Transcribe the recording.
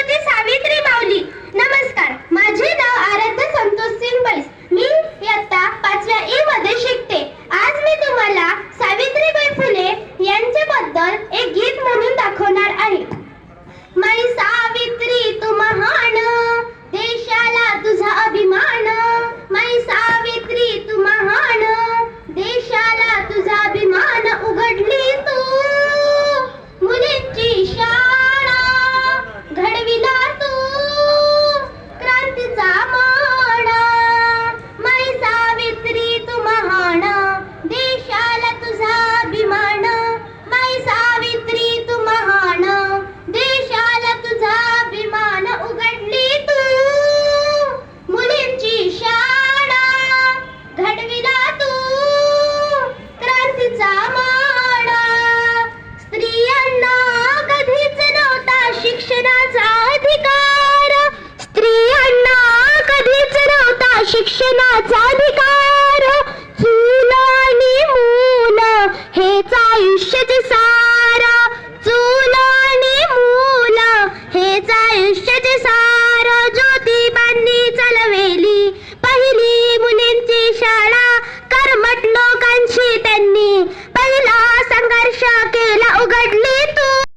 श्रीमती सावित्री माऊली. नमस्कार, माझे नाव आराध्य संतोष सिंग बैस. मी इयत्ता 5व्या E मध्ये शिकते. आज मी तुम्हाला सावित्रीबाई फुले यांच्याबद्दल एक गीत म्हणून दाखवणार आहे. माई